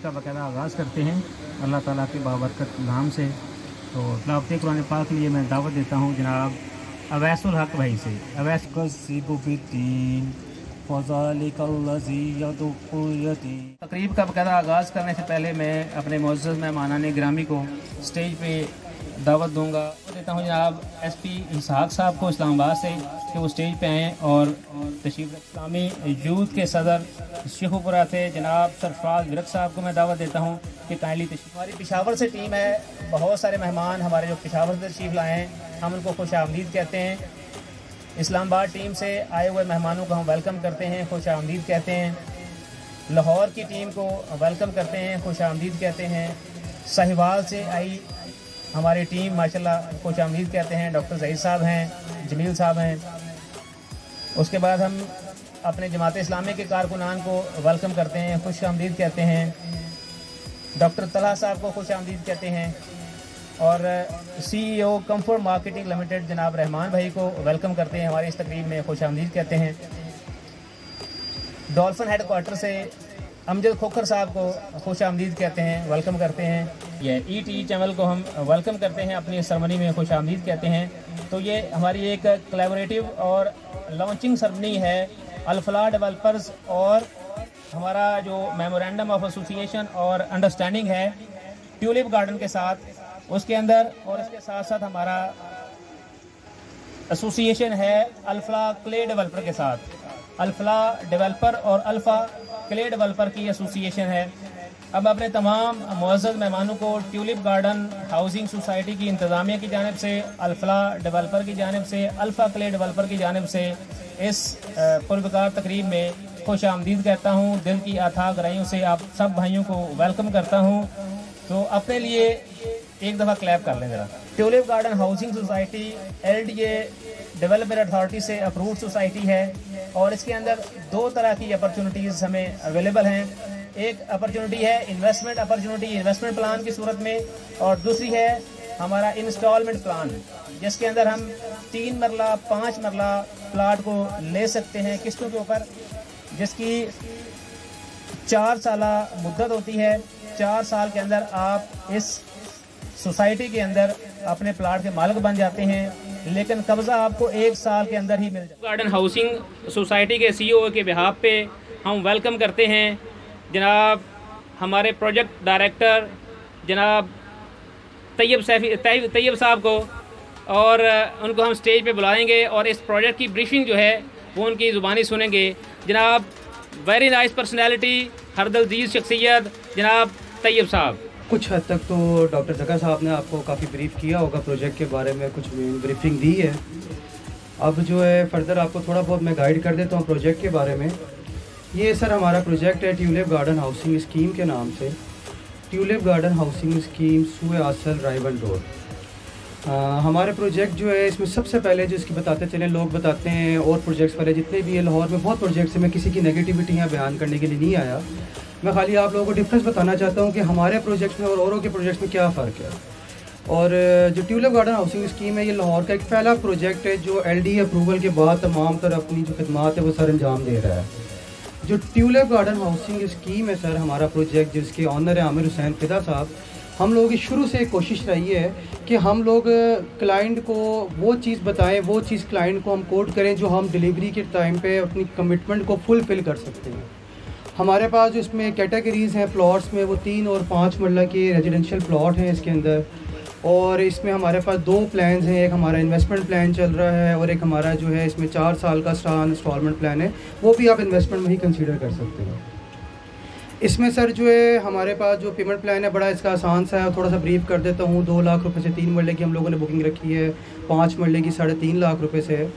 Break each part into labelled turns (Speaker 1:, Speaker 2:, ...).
Speaker 1: का बाकायदा आगाज़ करते हैं अल्लाह ताला के बाबरकत नाम से। तो तिलावत कुरान पाक के लिए मैं दावत देता हूँ जनाब अवैसुल हक भाई से। अवैस तकरीब का बाकायदा आगाज़ करने से पहले मैं अपने मुअज़्ज़ज़ मेहमानान गिरामी को स्टेज पे दावत दूंगा। देता हूँ जनाब SP इसहाक साहब को इस्लामाबाद से कि वो स्टेज पे आएँ और तशरीफ़ इस्लामी यूथ के सदर शेखुपुरा थे जनाब सरफराज विरक साहब को मैं दावत देता हूँ कि काइंडली तशरीफ़। हमारी पेशावर से टीम है, बहुत सारे मेहमान हमारे जो पेशावर से तशरीफ़ लाए हैं, हम उनको खुश आमदीद कहते हैं। इस्लामाबाद टीम से आए हुए मेहमानों को हम वेलकम करते हैं, खुश आमदीद कहते हैं। लाहौर की टीम को वेलकम करते हैं, खुश आमदीद कहते हैं। साहिवाल से आई हमारी टीम माशाल्लाह खुश आमदीद कहते हैं। डॉक्टर ज़हीर साहब हैं, जमील साहब हैं। उसके बाद हम अपने जमात इस्लामी के कारकुनान को वेलकम करते हैं, खुश आमदीद कहते हैं। डॉक्टर तलहा साहब को खुश आमदीद कहते हैं और CEO कंफर्ट मार्केटिंग लिमिटेड जनाब रहमान भाई को वेलकम करते हैं, हमारी इस तकरीब में खुश आमदीद कहते हैं। डॉल्फिन हेडक्वार्टर से अमजद खोखर साहब को खुश आमदीद कहते हैं, वेलकम करते हैं। ये ETE चैनल को हम वेलकम करते हैं, अपनी सरमनी में खुश आमदीद कहते हैं। तो ये हमारी एक कोलैबोरेटिव और लॉन्चिंग सरमनी है अल्फला डेवलपर्स और हमारा जो मेमोरेंडम ऑफ एसोसिएशन और अंडरस्टैंडिंग है ट्यूलिप गार्डन के साथ, उसके अंदर और इसके साथ साथ हमारा एसोसिएशन है अल्फला क्ले डेवलपर के साथ। अल्फला डेवलपर और अल्फा क्ले डेवलपर की एसोसिएशन है। अब अपने तमाम मुअज़्ज़ज़ मेहमानों को ट्यूलिप गार्डन हाउसिंग सोसाइटी की इंतज़ामिया की जानिब से, अल्फला डेवलपर की जानिब से, अल्फा क्ले डेवलपर की जानिब से इस पुरवकार तकरीब में खुश आमदीद कहता हूँ। दिल की अथाह गहराइयों से आप सब भाइयों को वेलकम करता हूँ। तो अपने लिए एक दफ़ा क्लैप कर लें ज़रा। Tulip garden housing society LDA development authority से अप्रूव्ड सोसाइटी है और इसके अंदर दो तरह की अपॉर्चुनिटीज़ हमें अवेलेबल हैं। एक अपॉर्चुनिटी है इन्वेस्टमेंट अपॉर्चुनिटी, इन्वेस्टमेंट प्लान की सूरत में, और दूसरी है हमारा इंस्टॉलमेंट प्लान, जिसके अंदर हम 3 मरला 5 मरला प्लाट को ले सकते हैं किस्तों के ऊपर, जिसकी 4 साल मुद्दत होती है। 4 साल के अंदर आप इस सोसाइटी के अंदर अपने प्लाट के मालिक बन जाते हैं, लेकिन कब्जा आपको 1 साल के अंदर ही मिल जाए। गार्डन हाउसिंग सोसाइटी के CEO के बिहाफ पे हम वेलकम करते हैं जनाब हमारे प्रोजेक्ट डायरेक्टर जनाब तैयब साहब को, और उनको हम स्टेज पे बुलाएंगे और इस प्रोजेक्ट की ब्रीफिंग जो है वो उनकी ज़ुबानी सुनेंगे। जनाब वेरी नाइस पर्सनैलिटी, हरदलजीज शख्सियत जनाब तैयब साहब।
Speaker 2: कुछ हद तक तो डॉक्टर ज़का साहब ने आपको काफ़ी ब्रीफ किया होगा, प्रोजेक्ट के बारे में कुछ ब्रीफिंग दी है। अब जो है फर्दर आपको थोड़ा बहुत मैं गाइड कर देता हूँ प्रोजेक्ट के बारे में। ये सर हमारा प्रोजेक्ट है ट्यूलिप गार्डन हाउसिंग स्कीम के नाम से। ट्यूलिप गार्डन हाउसिंग स्कीम सूए आसल राइवल रोड। हमारे प्रोजेक्ट जो है इसमें सबसे पहले जो इसकी बताते चलें, लोग बताते हैं और प्रोजेक्ट्स पहले जितने भी है लाहौर में बहुत प्रोजेक्ट्स हैं, मैं किसी की नेगेटिविटी यहाँ बयान करने के लिए नहीं आया, मैं खाली आप लोगों को डिफरेंस बताना चाहता हूँ कि हमारे प्रोजेक्ट्स में और औरों के प्रोजेक्ट्स में क्या फ़र्क है। और जो ट्यूलिप गार्डन हाउसिंग स्कीम है ये लाहौर का एक पहला प्रोजेक्ट है जो LD अप्रूवल के बाद तमाम तरह अपनी जो खदमात है वो सर अंजाम दे रहा है। जो ट्यूलिप गार्डन हाउसिंग स्कीम है सर हमारा प्रोजेक्ट, जिसके ऑनर है आमिर हुसैन फिदा साहब, हम लोगों की शुरू से एक कोशिश रही है कि हम लोग क्लाइंट को वो चीज़ बताएं, वो चीज़ क्लाइंट को हम कोट करें जो हम डिलीवरी के टाइम पे अपनी कमिटमेंट को फुलफ़िल कर सकते हैं। हमारे पास जो इसमें कैटेगरीज़ हैं प्लॉट्स में, वो 3 और 5 मरला के रेजिडेंशियल प्लॉट हैं इसके अंदर, और इसमें हमारे पास 2 प्लान्स हैं। एक हमारा इन्वेस्टमेंट प्लान चल रहा है और एक हमारा जो है इसमें 4 साल का इंस्टॉलमेंट प्लान है, वो भी आप इन्वेस्टमेंट में ही कंसीडर कर सकते हैं। इसमें सर जो है हमारे पास जो पेमेंट प्लान है बड़ा इसका आसान सा है, थोड़ा सा ब्रीफ कर देता हूँ। 2 लाख रुपए से 3 मरले की हम लोगों ने बुकिंग रखी है, 5 मरले की 3.5 लाख रुपए से है।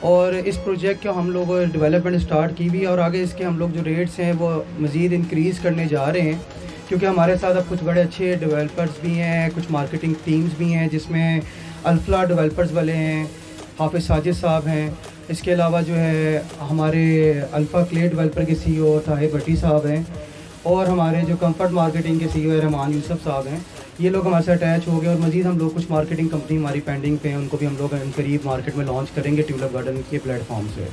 Speaker 2: और इस प्रोजेक्ट का हम लोग डेवलपमेंट स्टार्ट की भी है और आगे इसके हम लोग जो रेट्स हैं वो मज़ीद इंक्रीज़ करने जा रहे हैं, क्योंकि हमारे साथ अब कुछ बड़े अच्छे डेवलपर्स भी हैं, कुछ मार्केटिंग टीम्स भी हैं, जिसमें अल्फला डेवलपर्स वाले हैं, हाफिज़ साजिद साहब हैं, इसके अलावा जो है हमारे अल्फ़ा क्ले डेवलपर के CEO ताहिर भट्टी साहब हैं, और हमारे जो कंफर्ट मार्केटिंग के CEO रहमान यूसुफ साहब हैं, ये लोग हमारे साथ अटैच हो गए। और मज़ीद हम लोग कुछ मार्केटिंग कंपनी हमारी पेंडिंग पे हैं, उनको भी हम लोग करीब मार्केट में लॉन्च करेंगे ट्यूलिप गार्डन के प्लेटफॉर्म से।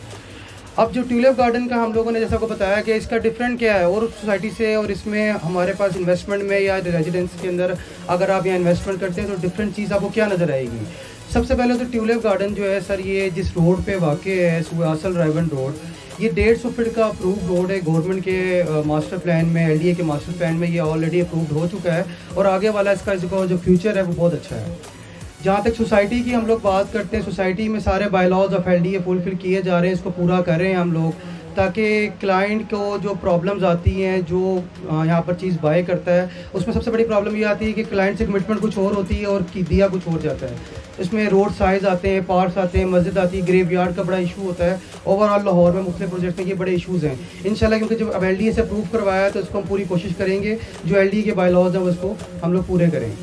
Speaker 2: अब जो ट्यूलिप गार्डन का हम लोगों ने जैसा को बताया कि इसका डिफरेंट क्या है और सोसाइटी से, और इसमें हमारे पास इन्वेस्टमेंट में या रेजिडेंस के अंदर अगर आप यहाँ इन्वेस्टमेंट करते हैं तो डिफरेंट चीज़ आपको क्या नज़र आएगी। सबसे पहले तो ट्यूलिप गार्डन जो है सर, ये जिस रोड पे वाक़ है सुआसल रायवन रोड, ये 150 फीट का अप्रूव रोड है। गवर्नमेंट के मास्टर प्लान में, LDA के मास्टर प्लान में ये ऑलरेडी अप्रूव्ड हो चुका है, और आगे वाला इसका जो फ्यूचर है वो बहुत अच्छा है। जहाँ तक सोसाइटी की हम लोग बात करते हैं, सोसाइटी में सारे बायलॉज ऑफ LDA फुलफिल किए जा रहे हैं, इसको पूरा कर रहे हैं हम लोग, ताकि क्लाइंट को जो प्रॉब्लम्स आती हैं, जो यहाँ पर चीज़ बाय करता है, उसमें सबसे बड़ी प्रॉब्लम ये आती है कि क्लाइंट से कमिटमेंट कुछ और होती है और दिया कुछ और जाता है। इसमें रोड साइज़ आते हैं, पार्क्स आते हैं, मस्जिद आती है, ग्रेवयार्ड का बड़ा इशू होता है। ओवरऑल लाहौर में मुख्तलिफ प्रोजेक्ट में ये बड़े इशूज़ हैं। इंशाल्लाह क्योंकि जब अब LDA से अप्रूव करवाया है तो इसको हम पूरी कोशिश करेंगे जो LDA के बायलॉज हैं उसको हम लोग पूरे करें।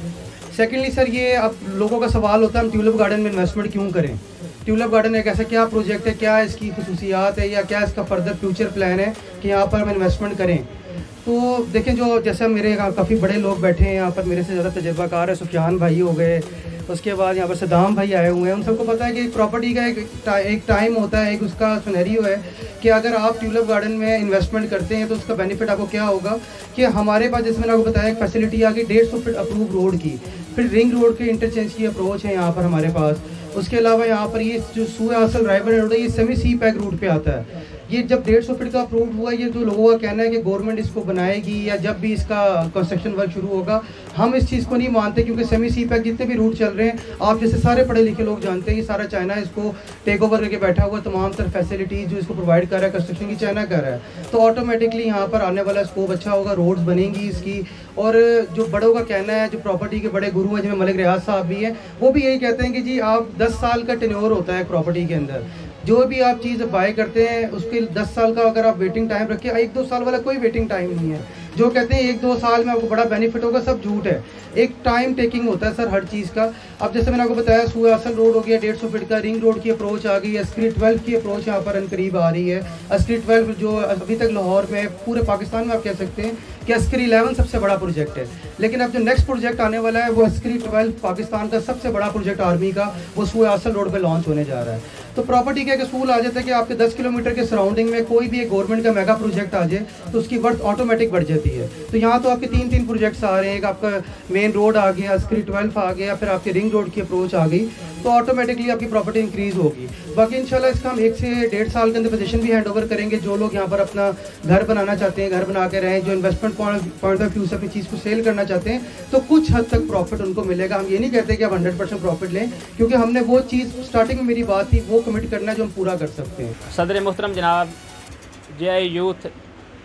Speaker 2: सेकेंडली सर, ये अब लोगों का सवाल होता है हम ट्यूलिप गार्डन में इन्वेस्टमेंट क्यों करें। ट्यूलिप गार्डन एक ऐसा क्या प्रोजेक्ट है, क्या इसकी खसूसियात है, या क्या इसका फर्दर फ्यूचर प्लान है कि यहाँ पर हम इन्वेस्टमेंट करें। तो देखें, जो जैसे मेरे काफ़ी बड़े लोग बैठे हैं यहाँ पर, मेरे से ज़्यादा तजर्बाकार है, सुफियान भाई हो गए, उसके बाद यहाँ पर सदाम भाई आए हुए हैं। उन सबको पता है कि प्रॉपर्टी का एक टाइम होता है, एक उसका सिनेरियो है कि अगर आप ट्यूलिप गार्डन में इन्वेस्टमेंट करते हैं तो उसका बेनिफिट आपको क्या होगा कि हमारे पास, जैसे मैंने आपको बताया, एक फैसिलिटी आ गई 150 फीट अप्रूव रोड की, फिर रिंग रोड के इंटरचेंज की अप्रोच है यहाँ पर हमारे पास। उसके अलावा यहाँ पर ये जो सुआसल रायवन रोड है, ये सेमी सी पैक रूट पे आता है। ये जब 150 फीट का अप्रूव हुआ, ये जो लोगों का कहना है कि गवर्नमेंट इसको बनाएगी या जब भी इसका कंस्ट्रक्शन वर्क शुरू होगा, हम इस चीज़ को नहीं मानते, क्योंकि सेमी सी पैक जितने भी रूट चल रहे हैं, आप जैसे सारे पढ़े लिखे लोग जानते हैं कि सारा चाइना इसको टेक ओवर करके बैठा हुआ, तमाम तरह फैसिलिटीज़ जो इसको प्रोवाइड कर रहा है कंस्ट्रक्शन की, चाइना कर रहा है। तो ऑटोमेटिकली यहाँ पर आने वाला स्कोप अच्छा होगा, रोड्स बनेंगी इसकी। और जो बड़ों का कहना है, जो प्रॉपर्टी के बड़े गुरु हैं जिनमें मलिक रियाज साहब भी हैं, वो भी यही कहते हैं कि जी आप 10 साल का टेन्योर होता है प्रॉपर्टी के अंदर, जो भी आप चीज़ बाय करते हैं उसके 10 साल का अगर आप वेटिंग टाइम रखें, 1-2 साल वाला कोई वेटिंग टाइम नहीं है। जो कहते हैं 1-2 साल में आपको बड़ा बेनिफिट होगा, सब झूठ है। एक टाइम टेकिंग होता है सर हर चीज़ का। अब जैसे मैंने आपको बताया, सुआसल रोड हो गया 150 फीट का, रिंग रोड की अप्रोच आ गई है, अस्करी 12 की अप्रोच यहाँ पर करीब आ रही है। अस्करी 12 जो अभी तक लाहौर में, पूरे पाकिस्तान में आप कह सकते हैं कि अस्करी 11 सबसे बड़ा प्रोजेक्ट है, लेकिन अब जो नेक्स्ट प्रोजेक्ट आने वाला है वो अस्करी 12 पाकिस्तान का सबसे बड़ा प्रोजेक्ट आर्मी का, वो सुआसल रोड पर लॉन्च होने जा रहा है। तो प्रॉपर्टी का एक असूल आ जाता है कि आपके 10 किलोमीटर के सराउंडिंग में कोई भी एक गवर्नमेंट का मेगा प्रोजेक्ट आ जाए तो उसकी वर्थ ऑटोमेटिक बढ़ जाती है। तो यहाँ तो आपके 3 प्रोजेक्ट्स आ रहे हैं, एक आपका मेन रोड आ गया, अस्करी 12 आ गया, फिर आपके रिंग रोड की अप्रोच आ गई, तो ऑटोमेटिकली आपकी प्रॉपर्टी इंक्रीज़ होगी। बाकी इंशाल्लाह इसका हम 1 से 1.5 साल के अंदर पोजीशन भी हैंड ओवर करेंगे। जो लोग यहाँ पर अपना घर बनाना चाहते हैं, घर बना के रहें, जो इन्वेस्टमेंट पॉइंट ऑफ व्यू से अपनी चीज़ को सेल करना चाहते हैं, तो कुछ हद तक प्रॉफिट उनको मिलेगा। हम ये नहीं कहते कि आप 100% प्रॉफिट लें, क्योंकि हमने वो चीज़ स्टार्टिंग में मेरी बात थी, वो कमिट करना है जो हम पूरा कर सकते हैं।
Speaker 1: सदर मोहतरम जनाब JI youth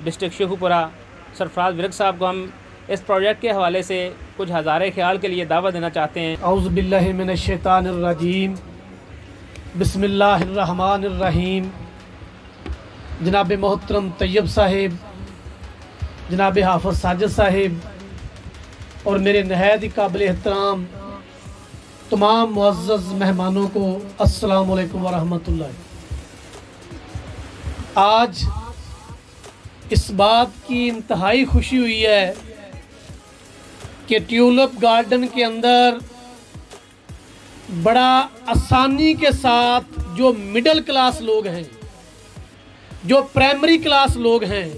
Speaker 1: district Sheikhupura Sarfaraz Virk साहब को हम इस प्रोजेक्ट के हवाले से कुछ हज़ारे ख्याल के लिए दावत देना चाहते हैं।
Speaker 3: औज़ु बिल्लाहि मिनश्शैतानिर्रजीम, बिस्मिल्लाहिर्रहमानिर्रहीम। जनाब मोहतरम तैयब साहिब, जनाब हाफ़िज़ साजिद साहिब और मेरे नहायत ही काबिल एहतराम तमाम मुअज़्ज़ज़ मेहमानों को अस्सलामु अलैकुम व रहमतुल्लाह। आज इस बात की इंतहाई खुशी हुई है कि ट्यूलिप गार्डन के अंदर बड़ा आसानी के साथ जो मिडिल क्लास लोग हैं, जो प्राइमरी क्लास लोग हैं,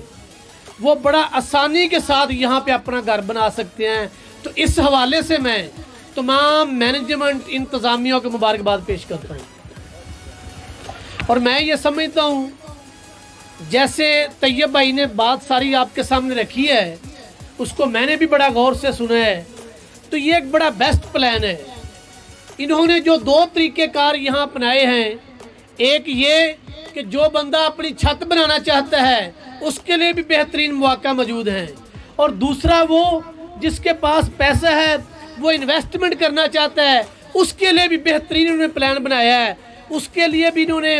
Speaker 3: वो बड़ा आसानी के साथ यहाँ पे अपना घर बना सकते हैं। तो इस हवाले से मैं तमाम मैनेजमेंट इंतज़ामिया को मुबारकबाद पेश करता हूँ। और मैं ये समझता हूँ, जैसे तैयब भाई ने बात सारी आपके सामने रखी है, उसको मैंने भी बड़ा गौर से सुना है, तो ये एक बड़ा बेस्ट प्लान है। इन्होंने जो 2 तरीक़ेकार यहाँ अपनाए हैं, एक ये कि जो बंदा अपनी छत बनाना चाहता है उसके लिए भी बेहतरीन मौका मौजूद हैं, और दूसरा वो जिसके पास पैसा है, वो इन्वेस्टमेंट करना चाहता है, उसके लिए भी बेहतरीन उन्होंने प्लान बनाया है। उसके लिए भी इन्होंने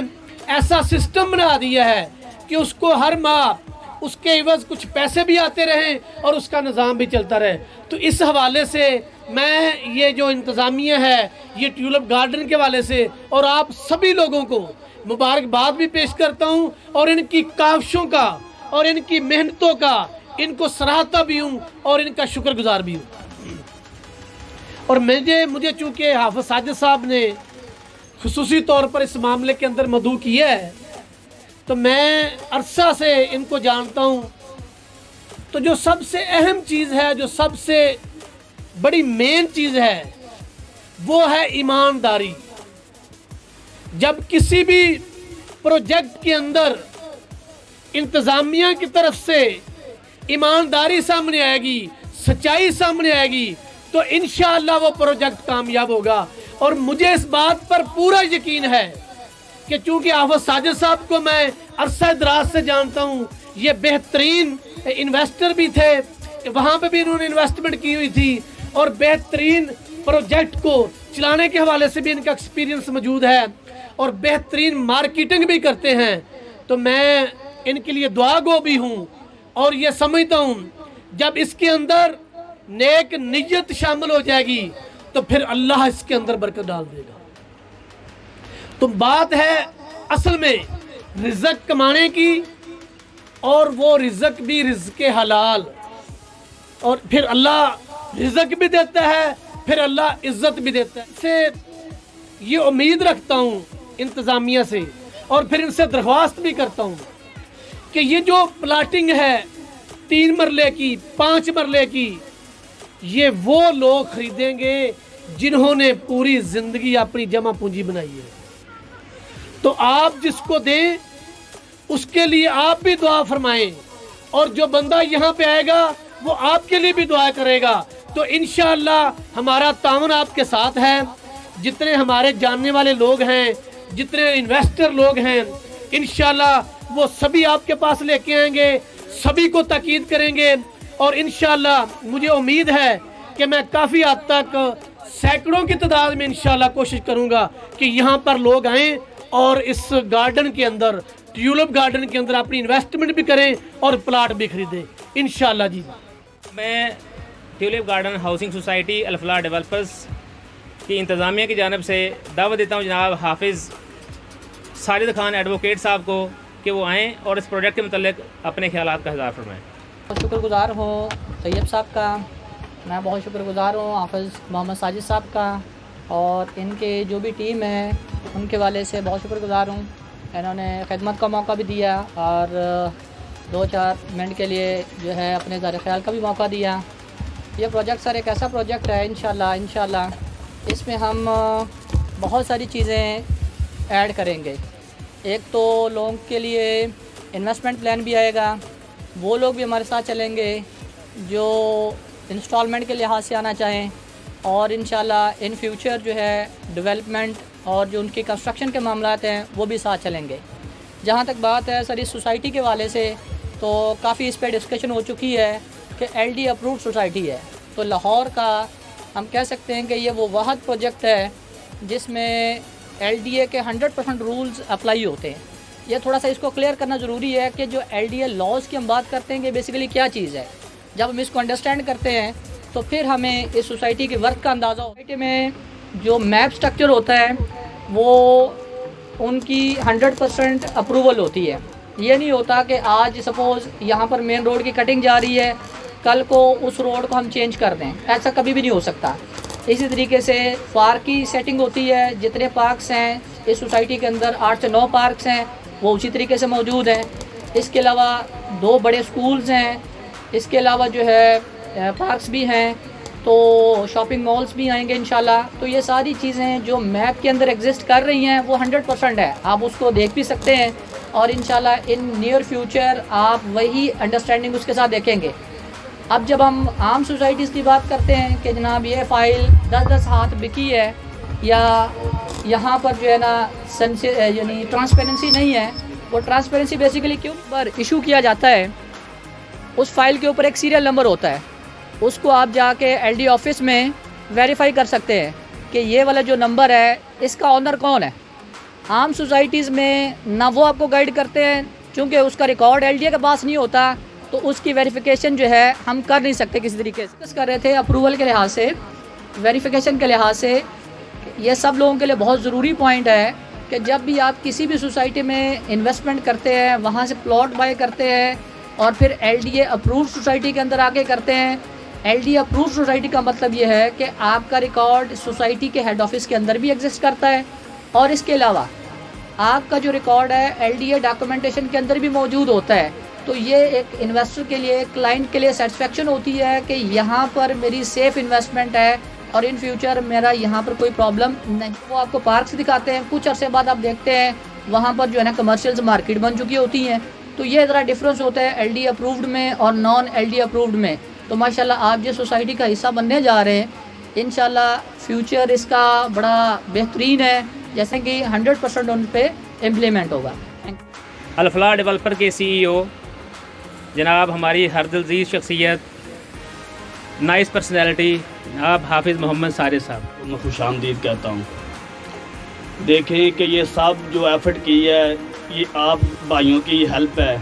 Speaker 3: ऐसा सिस्टम बना दिया है कि उसको हर माह उसके एवज कुछ पैसे भी आते रहें और उसका निज़ाम भी चलता रहे। तो इस हवाले से मैं ये जो इंतज़ामिया है, ये ट्यूलिप गार्डन के हवाले से और आप सभी लोगों को मुबारकबाद भी पेश करता हूँ और इनकी काविशों का और इनकी मेहनतों का इनको सराहता भी हूँ और इनका शुक्रगुजार भी हूँ। और मुझे चूँकि हाफिज साजिद साहब ने खुसूसी तौर पर इस मामले के अंदर मदऊ किया है, तो मैं अरसा से इनको जानता हूँ। तो जो सबसे अहम चीज़ है, जो सबसे बड़ी मेन चीज़ है, वो है ईमानदारी। जब किसी भी प्रोजेक्ट के अंदर इंतज़ामिया की तरफ से ईमानदारी सामने आएगी, सच्चाई सामने आएगी, तो इंशाअल्लाह वो प्रोजेक्ट कामयाब होगा। और मुझे इस बात पर पूरा यकीन है कि चूँकि हाफिज साजिद साहब को मैं अरसा दराज से जानता हूँ, ये बेहतरीन इन्वेस्टर भी थे, वहाँ पे भी इन्होंने इन्वेस्टमेंट की हुई थी और बेहतरीन प्रोजेक्ट को चलाने के हवाले से भी इनका एक्सपीरियंस मौजूद है और बेहतरीन मार्केटिंग भी करते हैं। तो मैं इनके लिए दुआ गो भी हूँ और ये समझता हूँ जब इसके अंदर नेक नियत शामिल हो जाएगी तो फिर अल्लाह इसके अंदर बरकत डाल देगा। तो बात है असल में रिज़्क कमाने की, और वो रिज़्क भी रिज़्क़ हलाल, और फिर अल्लाह रिज़्क भी देता है, फिर अल्लाह इज़्ज़त भी देता है। से ये उम्मीद रखता हूँ इंतज़ामिया से और फिर इनसे दरख्वास्त भी करता हूँ कि ये जो प्लाटिंग है 3 मरले की, 5 मरले की, ये वो लोग खरीदेंगे जिन्होंने पूरी ज़िंदगी अपनी जमा पूंजी बनाई है। तो आप जिसको दें उसके लिए आप भी दुआ फरमाएं, और जो बंदा यहाँ पे आएगा वो आपके लिए भी दुआ करेगा। तो इंशाअल्लाह हमारा ताउन आपके साथ है। जितने हमारे जानने वाले लोग हैं, जितने इन्वेस्टर लोग हैं, इंशाअल्लाह वो सभी आपके पास लेके आएंगे, सभी को ताकीद करेंगे। और इंशाअल्लाह मुझे उम्मीद है कि मैं काफ़ी हद तक सैकड़ों की तादाद में इंशाअल्लाह कोशिश करूँगा कि यहाँ पर लोग आएँ और इस गार्डन के अंदर, ट्यूलिप गार्डन के अंदर अपनी इन्वेस्टमेंट भी करें और प्लाट भी खरीदें इंशाअल्लाह जी।
Speaker 1: मैं tulip garden housing society Al Falah developers की इंतज़ामिया की जानिब से दावत देता हूँ जनाब हाफिज़ साजिद खान एडवोकेट साहब को कि वो आएँ और इस प्रोजेक्ट के मतलब अपने ख्यालात का इज़हार फरमाएँ।
Speaker 4: शुक्रगुज़ार हूँ तैयब साहब का, मैं बहुत शुक्रगुज़ार हूँ हाफिज़ मोहम्मद साजिद साहब का, और इनके जो भी टीम है उनके वाले से बहुत शुक्रगुज़ार हूँ। इन्होंने खिदमत का मौका भी दिया और 2-4 मिनट के लिए जो है अपने ज़ाहिर ख्याल का भी मौका दिया। ये प्रोजेक्ट सर एक ऐसा प्रोजेक्ट है इंशाल्लाह इसमें हम बहुत सारी चीज़ें ऐड करेंगे। एक तो लोगों के लिए इन्वेस्टमेंट प्लान भी आएगा, वो लोग भी हमारे साथ चलेंगे जो इंस्टॉलमेंट के लिहाज से आना चाहें, और इंशाल्लाह इन फ्यूचर जो है डेवलपमेंट और जो उनकी कंस्ट्रक्शन के मामलात हैं वो भी साथ चलेंगे। जहाँ तक बात है सर इस सोसाइटी के वाले से, तो काफ़ी इस पर डिस्कशन हो चुकी है कि LD अप्रूव्ड सोसाइटी है। तो लाहौर का हम कह सकते हैं कि ये वो वाहद प्रोजेक्ट है जिसमें LDA के 100% रूल्स अप्लाई होते हैं। ये थोड़ा सा इसको क्लियर करना ज़रूरी है कि जो LDA लॉज की हम बात करते हैं कि बेसिकली क्या चीज़ है। जब हम इसको अंडरस्टैंड करते हैं तो फिर हमें इस सोसाइटी के वर्क का अंदाज़ा हो। सोसाइटी में जो मैप स्ट्रक्चर होता है वो उनकी 100% अप्रूवल होती है। ये नहीं होता कि आज सपोज़ यहाँ पर मेन रोड की कटिंग जा रही है, कल को उस रोड को हम चेंज कर दें, ऐसा कभी भी नहीं हो सकता। इसी तरीके से पार्क की सेटिंग होती है। जितने पार्क्स हैं इस सोसाइटी के अंदर 8 से 9 पार्क्स हैं वो उसी तरीके से मौजूद हैं। इसके अलावा 2 बड़े स्कूल्स हैं, इसके अलावा जो है पार्क्स भी हैं, तो शॉपिंग मॉल्स भी आएंगे इंशाल्लाह। तो ये सारी चीज़ें जो मैप के अंदर एग्जिस्ट कर रही हैं वो 100% है, आप उसको देख भी सकते हैं और इंशाल्लाह इन नियर फ्यूचर आप वही अंडरस्टैंडिंग उसके साथ देखेंगे। अब जब हम आम सोसाइटीज़ की बात करते हैं कि जनाब ये फ़ाइल 10-10 हाथ बिकी है या यहाँ पर जो है ना यानी ट्रांसपेरेंसी नहीं है, वो ट्रांसपेरेंसी बेसिकली क्यों पर इशू किया जाता है, उस फाइल के ऊपर एक सीरियल नंबर होता है, उसको आप जाके LD ऑफिस में वेरीफाई कर सकते हैं कि ये वाला जो नंबर है इसका ऑनर कौन है। आम सोसाइटीज़ में ना वो आपको गाइड करते हैं, क्योंकि उसका रिकॉर्ड LDA के पास नहीं होता, तो उसकी वेरिफिकेशन जो है हम कर नहीं सकते किसी तरीके से। डिस्कस कर रहे थे अप्रूवल के लिहाज से, वेरिफिकेशन के लिहाज से, ये सब लोगों के लिए बहुत ज़रूरी पॉइंट है कि जब भी आप किसी भी सोसाइटी में इन्वेस्टमेंट करते हैं, वहाँ से प्लॉट बाय करते हैं और फिर LDA अप्रूव्ड सोसाइटी के अंदर आके करते हैं। LDA अप्रूव्ड सोसाइटी का मतलब ये है कि आपका रिकॉर्ड सोसाइटी के हेड ऑफिस के अंदर भी एग्जिस्ट करता है और इसके अलावा आपका जो रिकॉर्ड है LDA डॉक्यूमेंटेशन के अंदर भी मौजूद होता है। तो ये एक इन्वेस्टर के लिए, क्लाइंट के लिए सेटिस्फेक्शन होती है कि यहाँ पर मेरी सेफ़ इन्वेस्टमेंट है और इन फ्यूचर मेरा यहाँ पर कोई प्रॉब्लम नहीं। वो आपको पार्क्स दिखाते हैं, कुछ अरसे बाद आप देखते हैं वहाँ पर जो है ना कमर्शियल्स मार्केट बन चुकी होती हैं। तो ये ज़रा डिफरेंस होता है LDA अप्रूव्ड में और नॉन LDA अप्रूव्ड में। तो माशाल्लाह आप जिस सोसाइटी का हिस्सा बनने जा रहे हैं, इंशाल्लाह फ्यूचर इसका बड़ा बेहतरीन है, जैसे कि 100% उन पे इम्प्लीमेंट होगा।
Speaker 1: अल-फलाह डेवलपर के CEO जनाब हमारी हरदिलजीज़ शख्सियत, नाइस पर्सनैलिटी जनाब हाफिज़ मोहम्मद साजिद साहब,
Speaker 5: मैं खुश आमदीद कहता हूँ। देखें कि ये सब जो एफ़र्ट की है ये आप भाइयों की हेल्प है,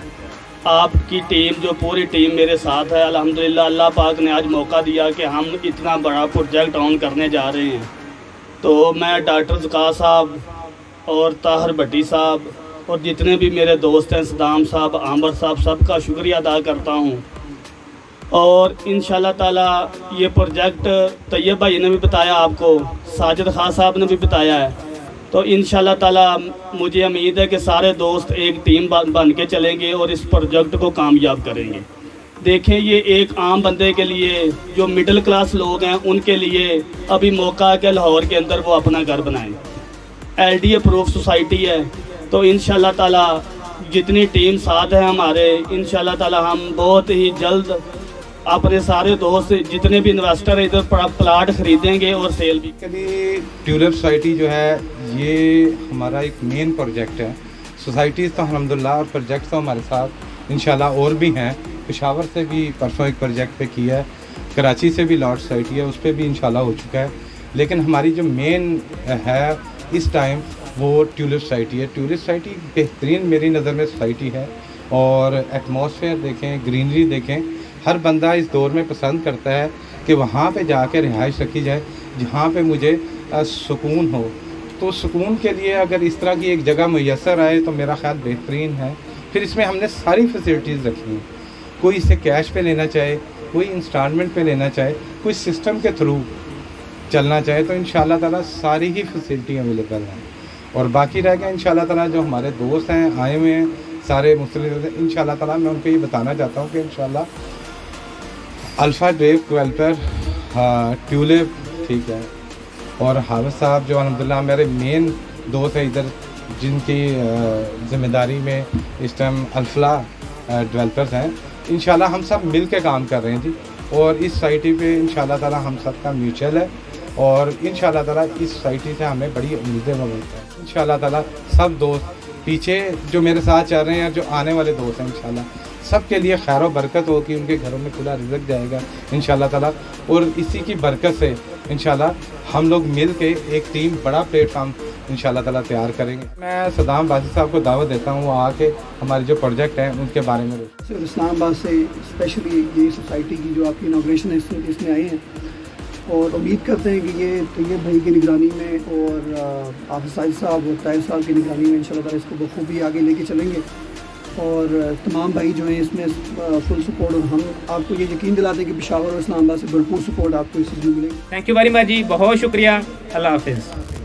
Speaker 5: आपकी टीम जो पूरी टीम मेरे साथ है। अल्हम्दुलिल्लाह अल्लाह पाक ने आज मौका दिया कि हम इतना बड़ा प्रोजेक्ट ऑन करने जा रहे हैं। तो मैं डॉक्टर ज़का साहब और ताहिर भट्टी साहब और जितने भी मेरे दोस्त हैं, सदाम साहब, आमर साहब, सबका शुक्रिया अदा करता हूँ। और इंशाल्लाह ताला ये प्रोजेक्ट तैयब भाई ने भी बताया, आपको साजिद खान साहब ने भी बताया है। तो इंशाल्लाह ताला मुझे उम्मीद है कि सारे दोस्त एक टीम बन के चलेंगे और इस प्रोजेक्ट को कामयाब करेंगे। देखें ये एक आम बंदे के लिए, जो मिडिल क्लास लोग हैं, उनके लिए अभी मौका है कि लाहौर के अंदर वो अपना घर बनाएं। LDA अप्रूव सोसाइटी है, तो इंशाल्लाह ताला जितनी टीम साथ है हमारे, इंशाल्लाह ताला हम बहुत ही जल्द अपने सारे दोस्त जितने भी इन्वेस्टर है इधर प्लाट खरीदेंगे और सेल भी।
Speaker 6: ट्यूलिप सोसाइटी जो है ये हमारा एक मेन प्रोजेक्ट है। सोसाइटीज़ तो अल्हम्दुलिल्लाह और प्रोजेक्ट तो हमारे साथ इंशाल्लाह और भी हैं। पेशावर से भी परसों एक प्रोजेक्ट पे किया है, कराची से भी लॉट सोसाइटी है, उस पर भी इंशाल्लाह हो चुका है। लेकिन हमारी जो मेन है इस टाइम वो ट्यूलिप सोसाइटी है। ट्यूलिप सोसाइटी बेहतरीन मेरी नज़र में सोसाइटी है और एटमॉस्फेयर देखें, ग्रीनरी देखें, हर बंदा इस दौर में पसंद करता है कि वहाँ पे जाके रिहाइश रखी जाए जहाँ पे मुझे सुकून हो। तो सुकून के लिए अगर इस तरह की एक जगह मुयस्सर आए तो मेरा ख्याल बेहतरीन है। फिर इसमें हमने सारी फैसिलिटीज़ रखी हैं, कोई इसे कैश पे लेना चाहे, कोई इंस्टॉलमेंट पे लेना चाहे, कोई सिस्टम के थ्रू चलना चाहे, तो इंशाल्लाह ताला सारी ही फैसिलिटी अवेलेबल हैं। और बाकी रह गया इंशाल्लाह ताला जो हमारे दोस्त हैं आए हुए हैं सारे मुस्लिम, इंशाल्लाह ताला मैं उनको ये बताना चाहता हूँ कि इंशाल्लाह अल्फ़ा डेवलपर ट्यूलिप ठीक है, और हाफिज़ साहब जो अल्हम्दुलिल्लाह मेरे मेन दोस्त हैं इधर, जिनकी ज़िम्मेदारी में इस टाइम अल-फलाह डेवलपर्स हैं। इंशाल्लाह हम सब मिल के काम कर रहे हैं जी, और इस सोसाइटी पे इंशाल्लाह ताला हम सब का म्यूचुअल है और इंशाल्लाह ताला इस सोसाइटी से हमें बड़ी उम्मीदें मिलती हैं। इंशाल्लाह ताला सब दोस्त पीछे जो मेरे साथ चल रहे हैं, जो आने वाले दोस्त हैं, इंशाल्लाह सब के लिए खैर और बरकत हो कि उनके घरों में खुला रिज़्क़ जाएगा इंशाल्लाह ताला। और इसी की बरकत से इंशाल्लाह हम लोग मिल के एक टीम बड़ा प्लेटफार्म इंशाल्लाह ताला तैयार करेंगे। मैं सदाम बाजी साहब को दावत देता हूँ वो आके हमारे जो प्रोजेक्ट हैं उनके बारे में।
Speaker 7: सर इस्लामाबाद से स्पेशली ये सोसाइटी की जो आपकी इनॉग्रेशन है इसमें आए हैं और उम्मीद करते हैं कि ये तैयब भाई की निगरानी में और हाफिज़ साहब और ताहिर साहब की निगरानी में इंशाल्लाह ताला इसको बखूबी आगे लेके चलेंगे और तमाम भाई जो हैं इसमें फुल सपोर्ट, और हम आपको ये यकीन दिलाते हैं कि पेशावर और इस्लामाबाद से भरपूर सपोर्ट आपको इस चीज़ में मिलेगी।
Speaker 1: थैंक यू वेरी मच जी, बहुत शुक्रिया, अल्लाह हाफिज़।